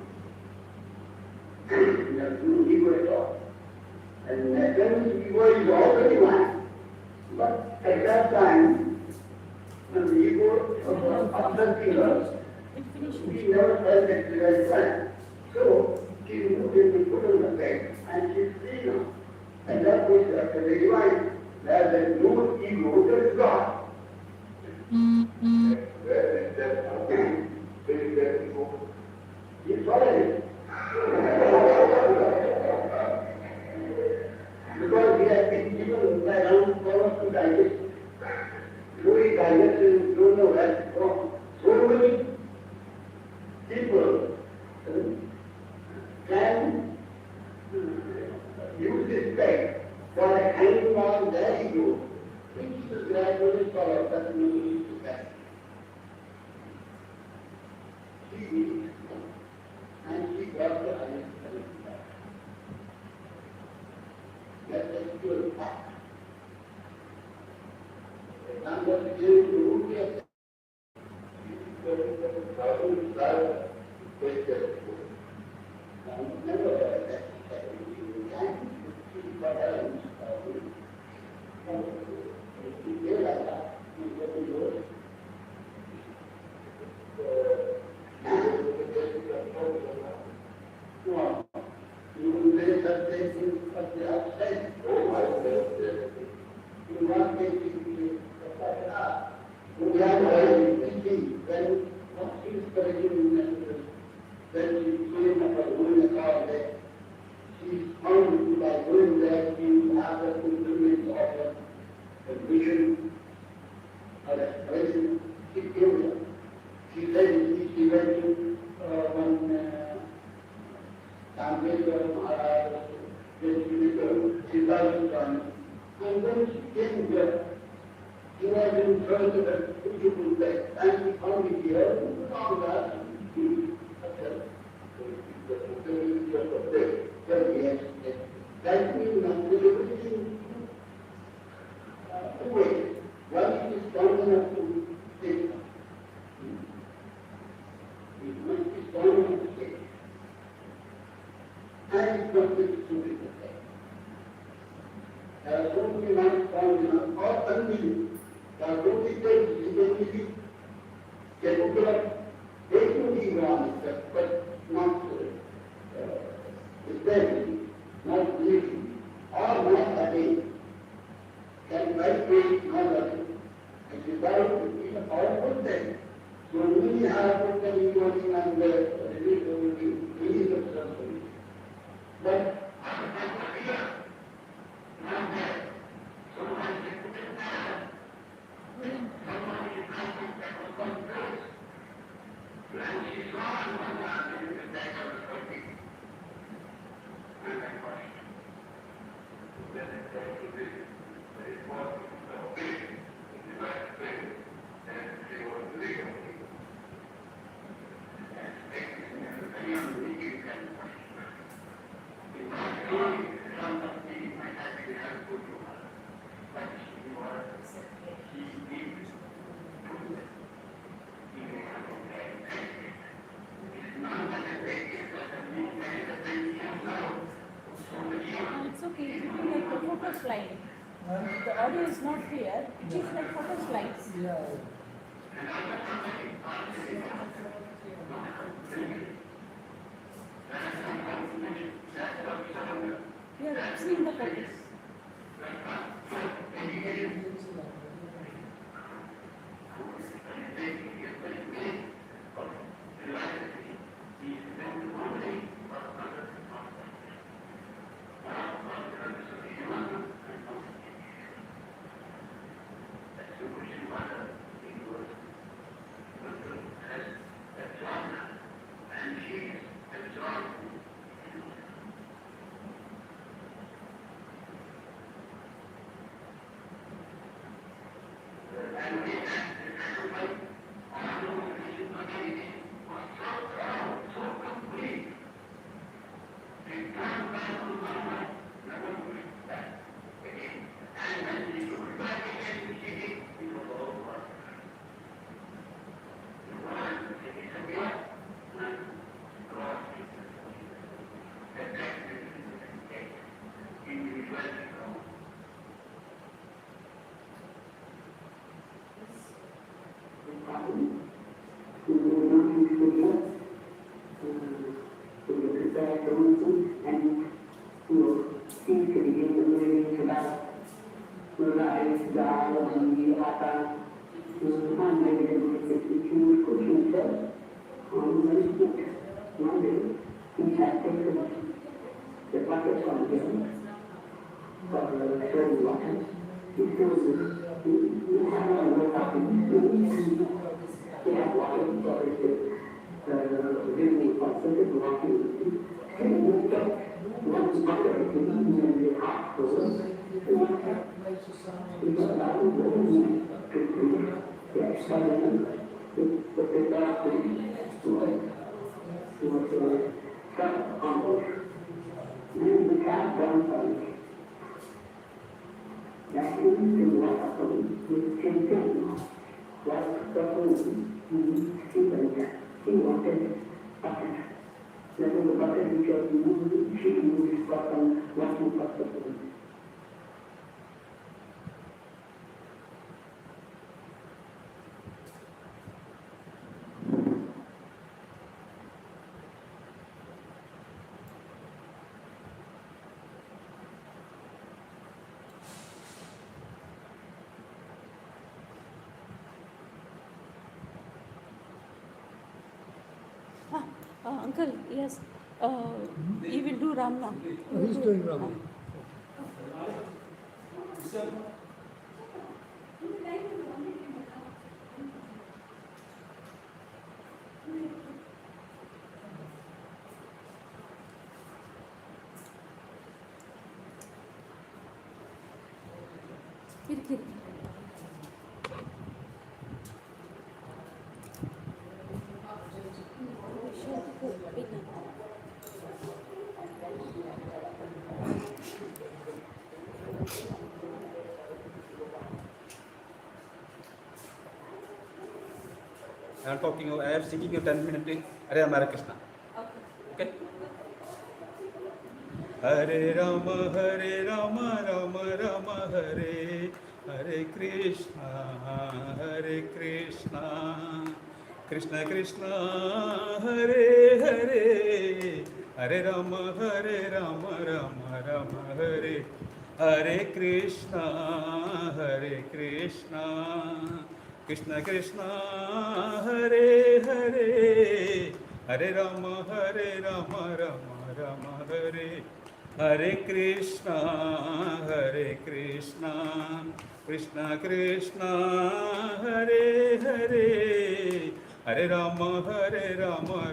There's no ego at all. And natural ego is also divine. But at that time, when the well-exercised one. So she moved into put on the bed and she's free now. And that was after the divine. There is no ego, there is God. Where is that? Where is that ego? You follow it. Because we have been given by around powers to digest. Slowly digestion, don't know where to go. So many people can use this peg for hanging on their ego, which is gradually power that we use to peg. She did, and she got the highest level. That's a pure fact. And what is going to do is It's okay, it will be like a photo slide. The audio is not clear, it is like photo slides. Yeah. We are seeing the photos. One day, he had taken the bucket from him, for throwing water. He filled this, he had a look up in the he had water for his living consulted walking. And he kept one bucket in the hot course. He was about to go to the experiment with the doctor to cut on then the cat down from that is to what happened with Tintin. What the he wanted bucket. Then the bucket which was moved, she moved his bottom, what he got the food. Uncle, yes, he will do Ram now. Oh, he's doing Rama. Kiri. I am talking, I am singing you 10 minutes. Hare Rama Krishna. Okay. Hare Rama, Rama Rama, Hare Hare Krishna, Krishna Krishna, Hare Hare, Hare Rama, Rama Rama, Hare Hare Krishna, Krishna Krishna, Hare Hare, Hare Rama, Rama Rama, Hare Hare Krishna, Krishna Krishna, Hare Hare, Hare Rama,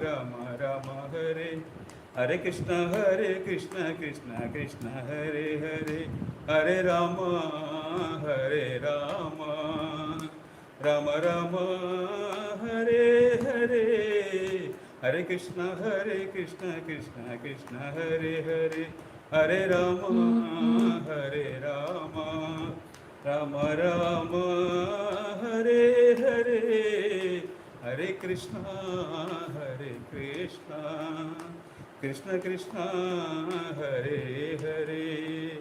Rama Rama, Hare Hare Krishna, Krishna Krishna, Hare Hare, Hare Rama, Rama Rama, Hare Hare, Hare Krishna, Krishna Krishna, Hare Hare, Hare Rama, Rama Rama, Hare Hare, Hare Krishna, Krishna Krishna, Hare Hare,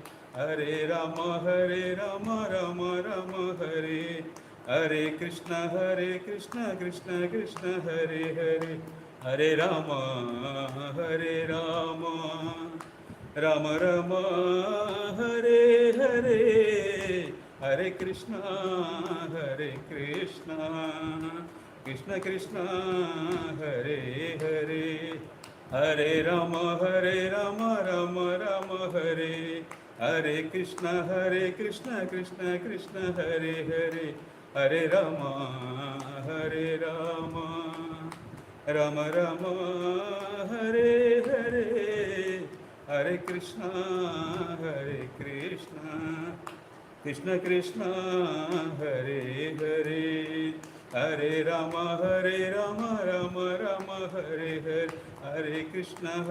Hare Rama, Rama Rama, Hare Hare Krishna, Krishna Krishna, Hare Hare, Hare Rama, Rama Rama, Hare Hare, Hare Krishna, Krishna Krishna, Hare Hare, Hare Rama, Rama Rama, Hare Hare Krishna, Krishna Krishna, Hare Hare, Hare Rama, Rama Rama, Hare Hare, Hare Krishna, Krishna Krishna, Hare Hare, Hare Rama, Rama Rama, Hare Hare, Hare Krishna,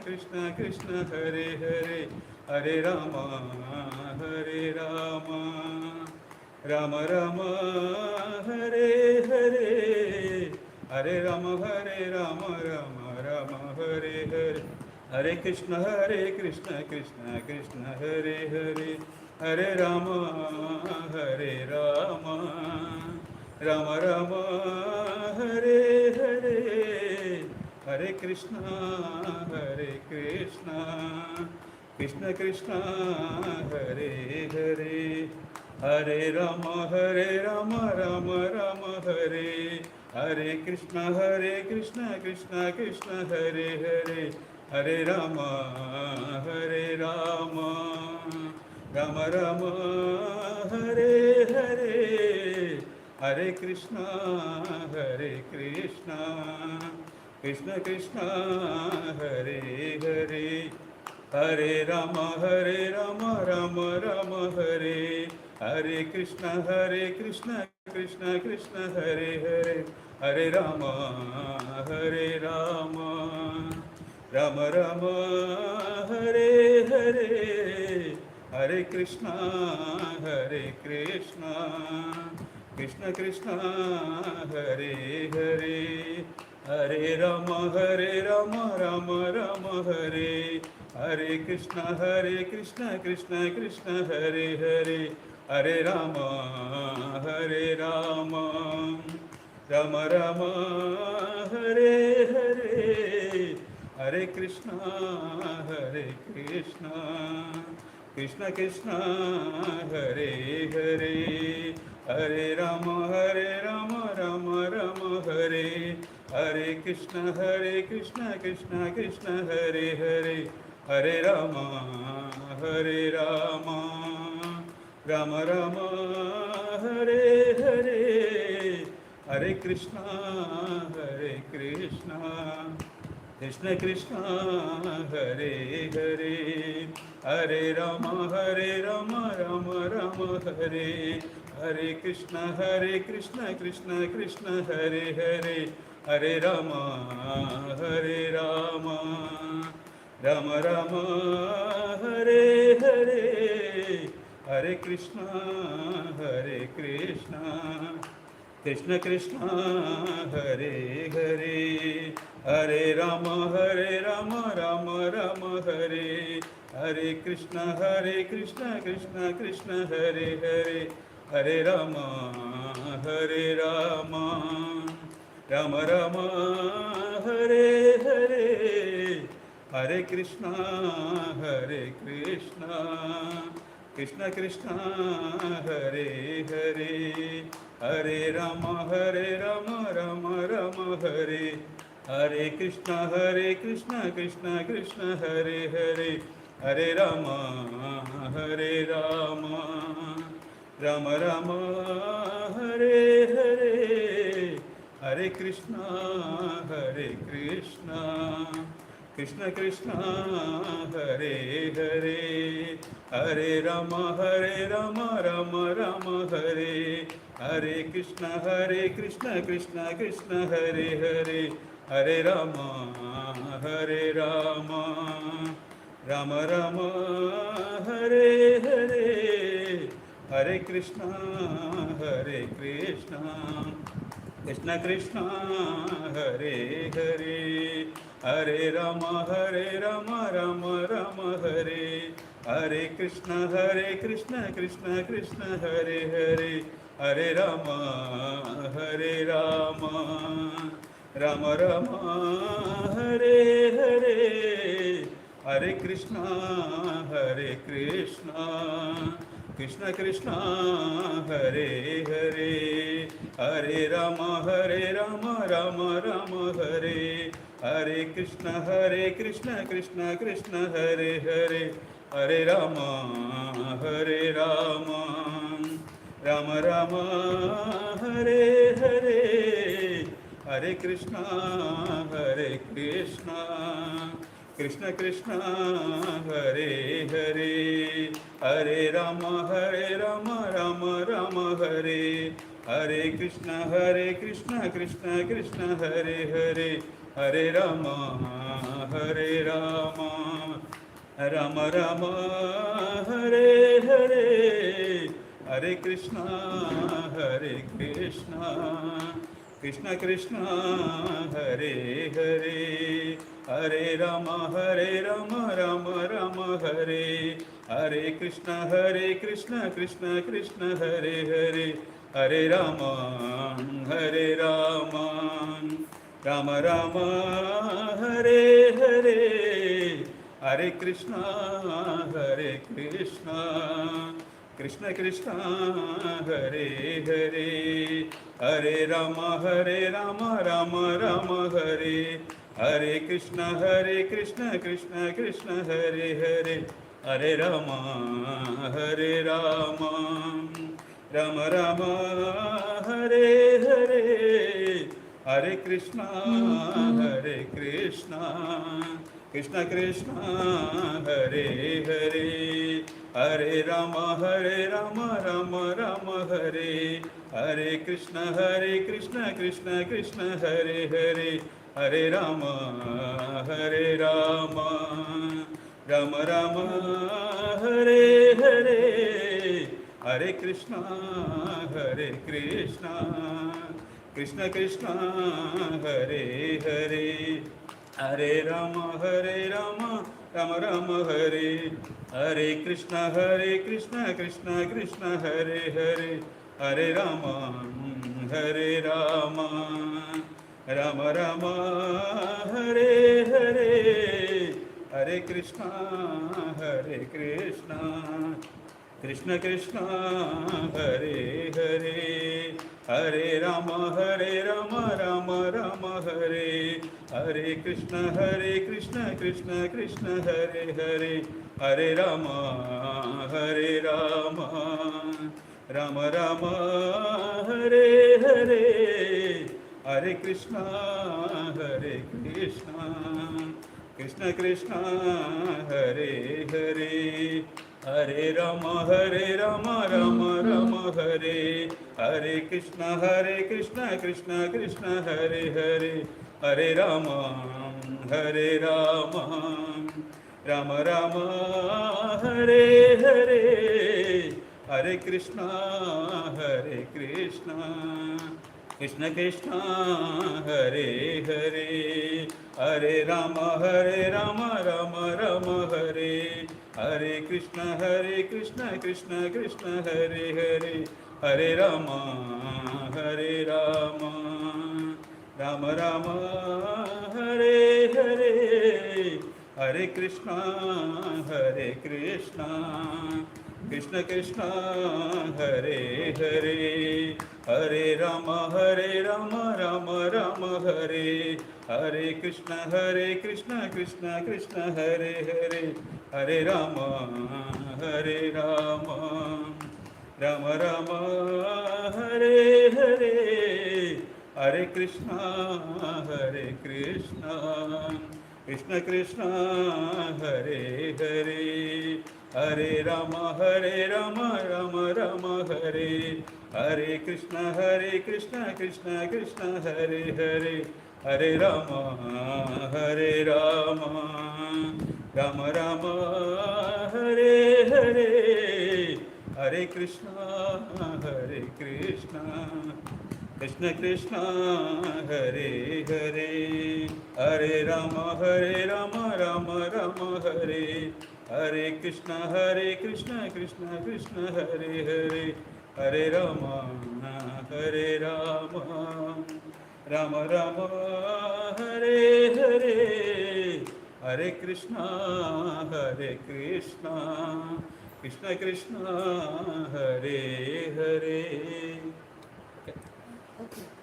Krishna Krishna, Hare Hare, Hare Rama, Rama Rama, Hare Hare, Hare Rama, Rama Rama, Hare Hare, Hare Krishna, Krishna Krishna, Hare Hare, Hare Rama, Rama Rama, Hare Hare, Hare Krishna, Krishna Krishna, Hare Hare, Hare Rama, Rama Rama, Hare Hare Krishna Krishna Krishna Hare Hare, Hare Rama Rama Rama Hare Hare, Hare Krishna Krishna Krishna Hare Hare, Hare Rama Rama Rama Hare, Hare Krishna Krishna Krishna Hare Hare, Hare Rama Rama Rama Hare Hare, Hare Krishna Krishna Krishna Hare Hare, Hare Rama Rama Rama Hare, Hare Krishna Krishna Krishna Hare Hare, Hare Rama Rama Rama Hare Hare, Hare Krishna Krishna Krishna Hare Hare, Hare Rama Rama Rama Hare, Hare Krishna Krishna Hare Hare, Hare Rama Rama Rama Hare Hare, Hare Krishna Krishna Krishna Hare Hare, Hare Rama Rama Rama Hare, Hare Krishna Krishna Hare Hare, Hare Rama Rama Rama Hare Hare, Hare Krishna Krishna Krishna Hare Hare, Hare Rama Rama Rama Hare, Hare Krishna Krishna Hare Hare, Hare Rama Rama Rama Hare Hare, Hare Krishna Krishna Krishna Hare Hare, Hare Rama Rama Hare, Hare Krishna Krishna Hare Hare, Hare Rama Rama Rama Hare Hare, Hare Krishna Krishna Krishna Hare Hare, Hare Rama Rama Hare, Hare Krishna Krishna Hare Hare, Hare Rama Rama Rama Hare Hare, Hare Krishna Krishna Krishna Hare Hare, Hare Rama Rama Hare, Hare Krishna Krishna Hare Hare, Hare Rama Rama Rama Hare Hare, Hare Krishna Krishna Krishna Hare Hare, Hare Rama Rama Hare, Hare Krishna Krishna Hare Hare, Hare Rama Rama Rama Hare Hare, Hare Krishna Krishna Krishna Hare Hare, Hare Rama Rama Hare, Hare Krishna Krishna Hare Hare, Hare Rama Rama Rama Hare Hare, Hare Krishna Krishna Krishna Hare Hare, Hare Rama Rama Hare, Hare Krishna Krishna Hare Hare, Hare Rama Rama Rama Hare Hare, Hare Krishna Krishna Krishna Hare Hare Hare Rama Rama Rama Hare Hare Krishna Krishna Krishna Hare Hare Hare Rama Rama Rama Hare Hare Hare Krishna Krishna Krishna Hare Hare Hare Rama Rama Hare Hare Krishna Krishna Krishna Hare Hare Hare Rama Rama Rama Hare Hare Hare Krishna Krishna Krishna Hare Hare Hare Rama Rama Rama Hare Hare Krishna Krishna Krishna Hare Hare Hare Rama Rama Rama Hare Hare Hare Krishna Krishna Krishna Hare Hare Hare Rama Rama Rama Hare Hare Krishna Krishna Krishna Hare Hare Hare Rama Rama Rama Hare Hare Hare Krishna Krishna Krishna Hare Hare Hare Rama Rama Rama Hare Hare Krishna Krishna Krishna Hare Hare Hare Rama Rama Rama Hare Hare Hare Krishna Krishna Krishna Hare Hare Hare Rama Rama Rama Hare Hare Krishna Krishna Krishna Hare Hare Hare Rama Rama Rama Hare Hare Hare Krishna Krishna Krishna Hare Hare Hare Rama Rama Rama Hare Hare Krishna Krishna Krishna Hare Hare Hare Rama Rama Rama Hare Hare Hare Krishna Krishna Krishna Hare Hare Hare Rama Rama Rama Hare Hare Krishna Krishna Krishna Hare Hare Hare Rama Rama Rama Hare Hare Hare Krishna Krishna Krishna Hare Hare Hare Rama Rama Rama Hare Hare Krishna Krishna Krishna Hare Hare Hare Rama Rama Rama Hare Hare Hare Krishna Krishna Krishna Hare Hare. Okay.